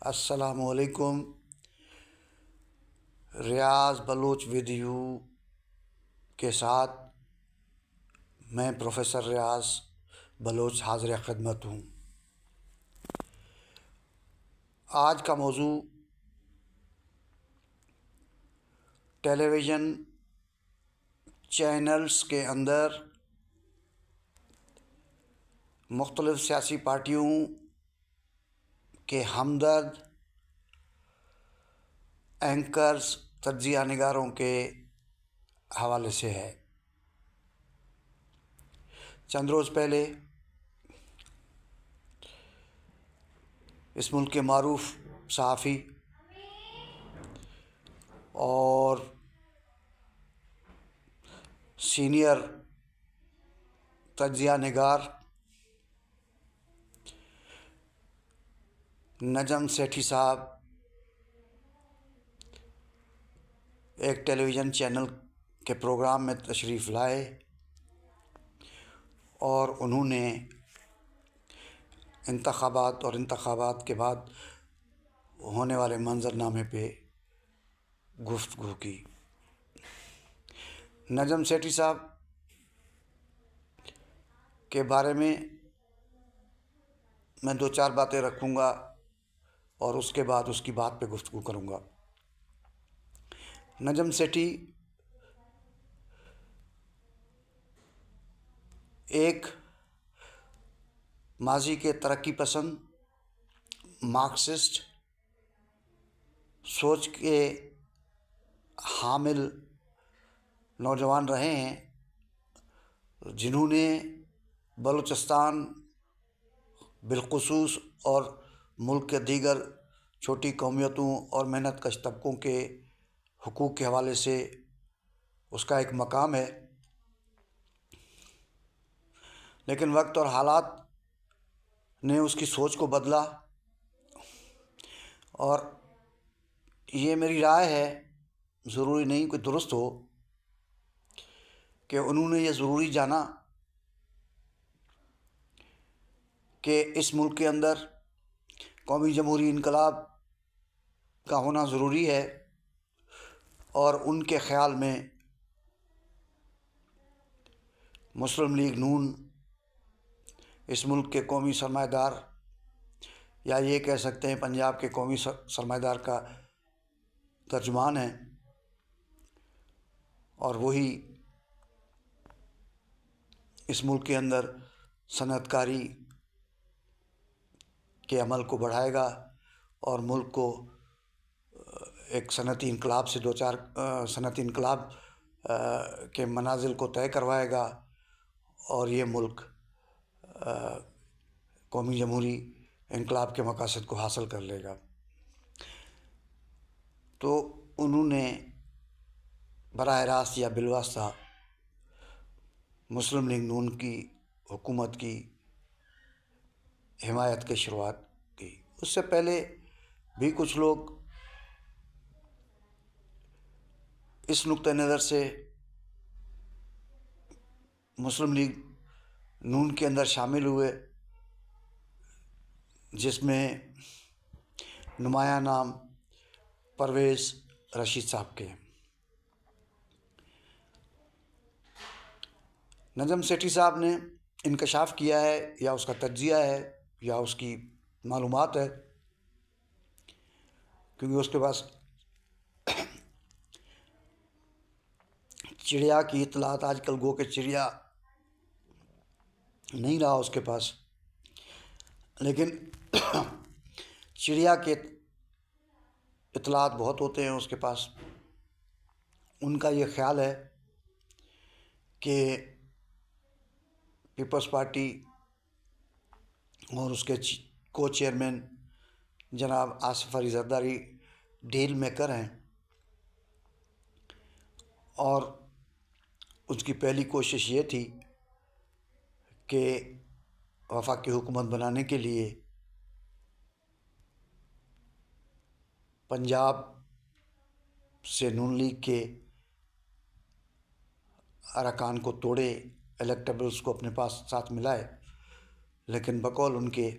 السلام علیکم. ریاض Baloch with you کے ساتھ میں پروفیسر ریاض بلوچ حاضر خدمت ہوں. آج کا موضوع ٹیلی ویژن چینلز کے اندر مختلف سیاسی پارٹیوں کے ہمدرد اینکرز تجزیہ نگاروں کے حوالے سے ہے. چند روز پہلے اس ملک کے معروف صحافی اور سینئر تجزیہ نگار نجم سیٹھی صاحب ایک ٹیلی ویژن چینل کے پروگرام میں تشریف لائے اور انہوں نے انتخابات کے بعد ہونے والے منظرنامے پہ گفتگو کی. نجم سیٹھی صاحب کے بارے میں دو چار باتیں رکھوں گا اور اس کے بعد اس کی بات پہ گفتگو کروں گا. نجم سیٹھی ایک ماضی کے ترقی پسند مارکسسٹ سوچ کے حامل نوجوان رہے ہیں، جنہوں نے بلوچستان بالخصوص اور ملک کے دیگر چھوٹی قومیتوں اور محنت کش طبقوں کے حقوق کے حوالے سے اس کا ایک مقام ہے. لیکن وقت اور حالات نے اس کی سوچ کو بدلا، اور یہ میری رائے ہے، ضروری نہیں کہ درست ہو، کہ انہوں نے یہ ضروری جانا کہ اس ملک کے اندر قومی جمہوری انقلاب کا ہونا ضروری ہے، اور ان کے خیال میں مسلم لیگ نون اس ملک کے قومی سرمایہ دار، یا یہ کہہ سکتے ہیں پنجاب کے قومی سرمایہ دار کا ترجمان ہے، اور وہی اس ملک کے اندر صنعت کاری کے عمل کو بڑھائے گا اور ملک کو ایک صنعتی انقلاب سے صنعتی انقلاب کے منازل کو طے کروائے گا، اور یہ ملک قومی جمہوری انقلاب کے مقاصد کو حاصل کر لے گا. تو انہوں نے براہ راست یا بالواسطہ مسلم لیگ نون کی حکومت کی حمایت کی شروعات کی. اس سے پہلے بھی کچھ لوگ اس نقطۂ نظر سے مسلم لیگ نون کے اندر شامل ہوئے، جس میں نمایاں نام پرویز رشید صاحب کے. نجم سیٹھی صاحب نے انکشاف کیا ہے، یا اس کا تجزیہ ہے، یا اس کی معلومات ہے، کیونکہ اس کے پاس چڑیا کی اطلاعات، آج کل گو کہ چڑیا نہیں رہا اس کے پاس، لیکن چڑیا کے اطلاعات بہت ہوتے ہیں اس کے پاس. ان کا یہ خیال ہے کہ پیپلز پارٹی اور اس کے کو چیئرمین جناب آصف علی زرداری ڈیل میکر ہیں، اور اس کی پہلی کوشش یہ تھی کہ وفاقی حکومت بنانے کے لیے پنجاب سے نون لیگ کے ارکان کو توڑے، الیکٹیبلز کو اپنے پاس ساتھ ملائے. لیکن بقول ان کے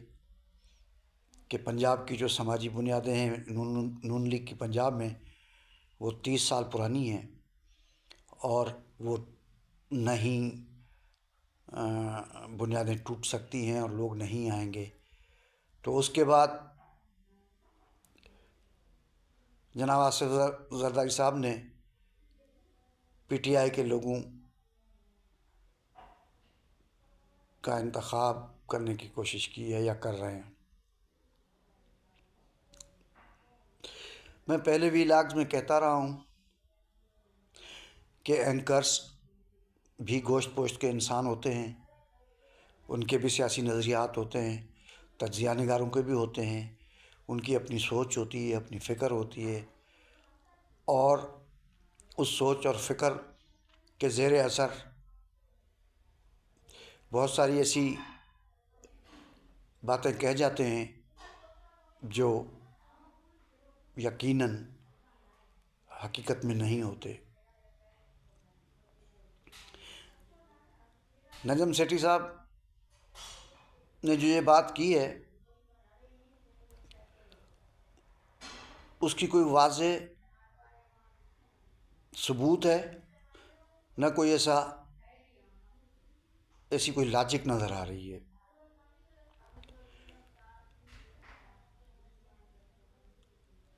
کہ پنجاب کی جو سماجی بنیادیں ہیں نون لیگ کی پنجاب میں، وہ 30 سال پرانی ہیں اور وہ نہیں بنیادیں ٹوٹ سکتی ہیں اور لوگ نہیں آئیں گے۔ تو اس کے بعد جناب آصف زرداری صاحب نے پی ٹی آئی کے لوگوں کا انتخاب کرنے کی کوشش کی ہے یا کر رہے ہیں۔ میں پہلے بھی لاگز میں کہتا رہا ہوں کہ اینکرز بھی گوشت پوشت کے انسان ہوتے ہیں، ان کے بھی سیاسی نظریات ہوتے ہیں، تجزیہ نگاروں کے بھی ہوتے ہیں، ان کی اپنی سوچ ہوتی ہے، اپنی فکر ہوتی ہے، اور اس سوچ اور فکر کے زیر اثر بہت ساری ایسی باتیں کہہ جاتے ہیں جو یقیناً حقیقت میں نہیں ہوتے۔ نجم سیٹھی صاحب نے جو یہ بات کی ہے، اس کی کوئی واضح ثبوت ہے، نہ کوئی ایسی کوئی لاجک نظر آ رہی ہے۔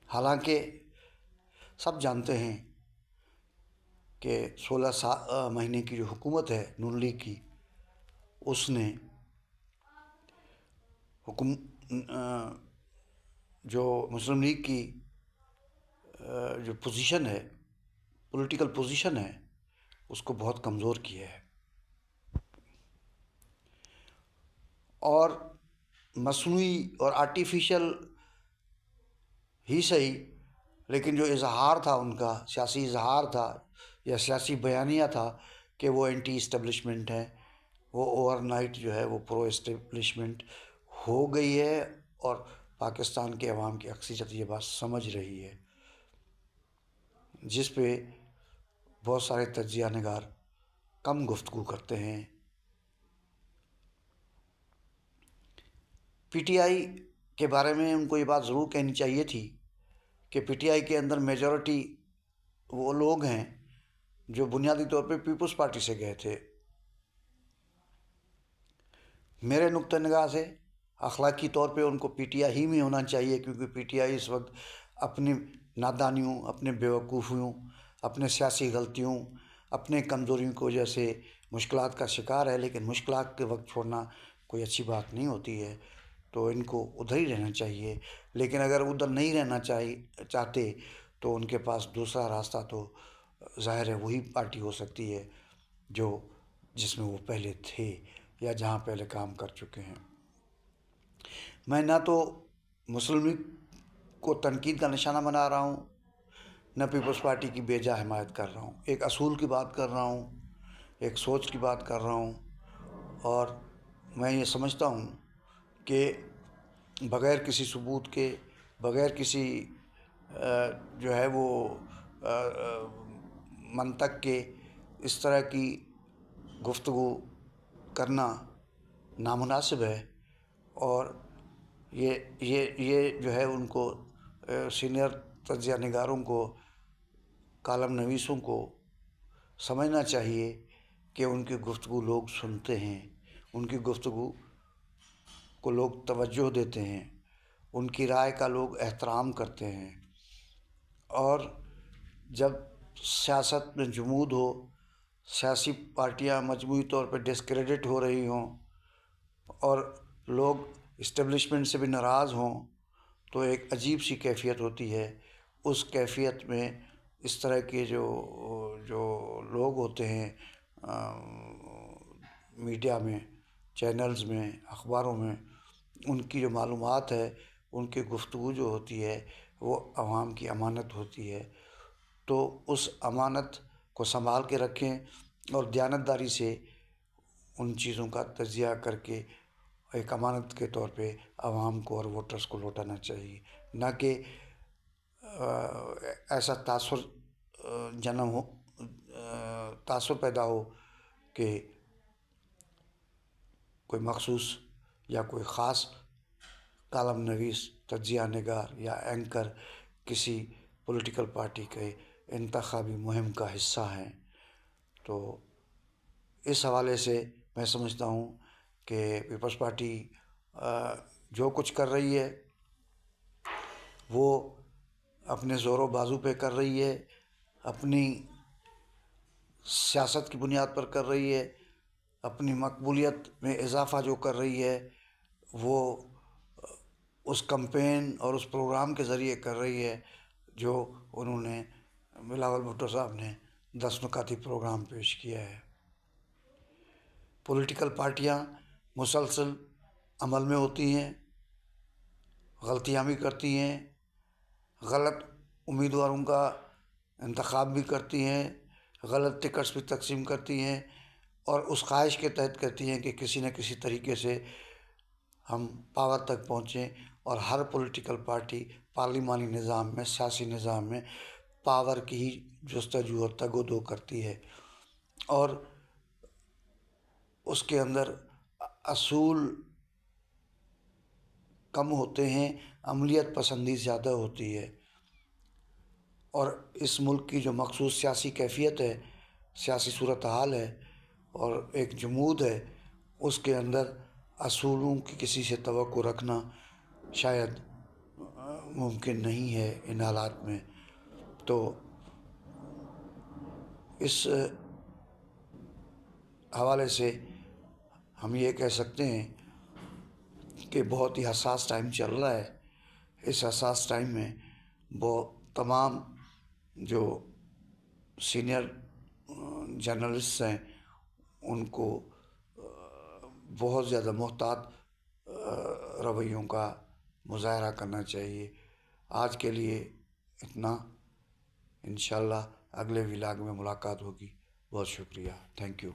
حالانکہ سب جانتے ہیں کہ 16 مہینے کی جو حکومت ہے نون لیگ کی، اس نے جو مسلم لیگ کی جو پوزیشن ہے، پولیٹیکل پوزیشن ہے، اس کو بہت کمزور کیا ہے، اور مصنوعی اور آرٹیفیشل ہی صحیح، لیکن جو اظہار تھا ان کا، سیاسی اظہار تھا یا سیاسی بیانیہ تھا کہ وہ اینٹی اسٹیبلشمنٹ ہے، وہ اوور نائٹ جو ہے وہ پرو اسٹیبلشمنٹ ہو گئی ہے، اور پاکستان کے عوام کی اکثریت یہ بات سمجھ رہی ہے، جس پہ بہت سارے تجزیہ نگار کم گفتگو کرتے ہیں۔ پی ٹی آئی کے بارے میں ان کو یہ بات ضرور کہنی چاہیے تھی کہ پی ٹی آئی کے اندر میجورٹی وہ لوگ ہیں جو بنیادی طور پہ پیپلز پارٹی سے گئے تھے۔ میرے نقطہ نگاہ سے اخلاقی طور پہ ان کو پی ٹی آئی ہی میں ہونا چاہیے، کیونکہ پی ٹی آئی اس وقت اپنی نادانیوں، اپنے بیوقوفیوں، اپنے سیاسی غلطیوں، اپنے کمزوریوں کی وجہ سے مشکلات کا شکار ہے، لیکن مشکلات کے وقت چھوڑنا کوئی اچھی بات نہیں ہوتی ہے، تو ان کو ادھر ہی رہنا چاہیے۔ لیکن اگر ادھر نہیں رہنا چاہتے تو ان کے پاس دوسرا راستہ تو ظاہر ہے وہی پارٹی ہو سکتی ہے جس میں وہ پہلے تھے یا جہاں پہلے کام کر چکے ہیں۔ میں نہ تو مسلم لیگ کو تنقید کا نشانہ بنا رہا ہوں، نہ پیپلز پارٹی کی بے جا حمایت کر رہا ہوں، ایک اصول کی بات کر رہا ہوں، ایک سوچ کی بات کر رہا ہوں، اور میں یہ سمجھتا ہوں کہ بغیر کسی ثبوت کے، بغیر کسی جو ہے وہ منطق کے اس طرح کی گفتگو کرنا نامناسب ہے، اور یہ جو ہے ان کو سینئر تجزیہ نگاروں کو، کالم نویسوں کو سمجھنا چاہیے کہ ان کی گفتگو لوگ سنتے ہیں، ان کی گفتگو کو لوگ توجہ دیتے ہیں، ان کی رائے کا لوگ احترام کرتے ہیں، اور جب سیاست میں جمود ہو، سیاسی پارٹیاں مجموعی طور پہ ڈسکریڈٹ ہو رہی ہوں اور لوگ اسٹیبلشمنٹ سے بھی ناراض ہوں، تو ایک عجیب سی کیفیت ہوتی ہے۔ اس کیفیت میں اس طرح کے جو لوگ ہوتے ہیں میڈیا میں، چینلز میں، اخباروں میں، ان کی جو معلومات ہے، ان کی گفتگو جو ہوتی ہے، وہ عوام کی امانت ہوتی ہے، تو اس امانت کو سنبھال کے رکھیں اور دیانتداری سے ان چیزوں کا تجزیہ کر کے ایک امانت کے طور پہ عوام کو اور ووٹرز کو لوٹانا چاہیے، نہ کہ ایسا تاثر پیدا ہو کہ کوئی مخصوص یا کوئی خاص کالم نویس، تجزیہ نگار یا اینکر کسی پولیٹیکل پارٹی کے انتخابی مہم کا حصہ ہیں۔ تو اس حوالے سے میں سمجھتا ہوں کہ پیپلز پارٹی جو کچھ کر رہی ہے وہ اپنے زور و بازو پہ کر رہی ہے، اپنی سیاست کی بنیاد پر کر رہی ہے، اپنی مقبولیت میں اضافہ جو کر رہی ہے وہ اس کمپین اور اس پروگرام کے ذریعے کر رہی ہے جو انہوں نے بلاول بھٹو صاحب نے 10 نکاتی پروگرام پیش کیا ہے۔ پولیٹیکل پارٹیاں مسلسل عمل میں ہوتی ہیں، غلطیاں بھی کرتی ہیں، غلط امیدواروں کا انتخاب بھی کرتی ہیں، غلط ٹکٹس بھی تقسیم کرتی ہیں، اور اس خواہش کے تحت کرتی ہیں کہ کسی نہ کسی طریقے سے ہم پاور تک پہنچیں، اور ہر پولیٹیکل پارٹی پارلیمانی نظام میں، سیاسی نظام میں پاور کی ہی جستجو اور تگ و دو کرتی ہے، اور اس کے اندر اصول کم ہوتے ہیں، عملیت پسندی زیادہ ہوتی ہے۔ اور اس ملک کی جو مخصوص سیاسی کیفیت ہے، سیاسی صورتحال ہے اور ایک جمود ہے، اس کے اندر اصولوں کی کسی سے توقع رکھنا شاید ممکن نہیں ہے ان حالات میں۔ تو اس حوالے سے ہم یہ کہہ سکتے ہیں کہ بہت ہی حساس ٹائم چل رہا ہے۔ اس حساس ٹائم میں وہ تمام جو سینئر جرنلسٹ ہیں ان کو بہت زیادہ محتاط رویوں کا مظاہرہ کرنا چاہیے۔ آج کے لیے اتنا، انشاءاللہ اگلے ولاگ میں ملاقات ہوگی۔ بہت شکریہ، تھینک یو۔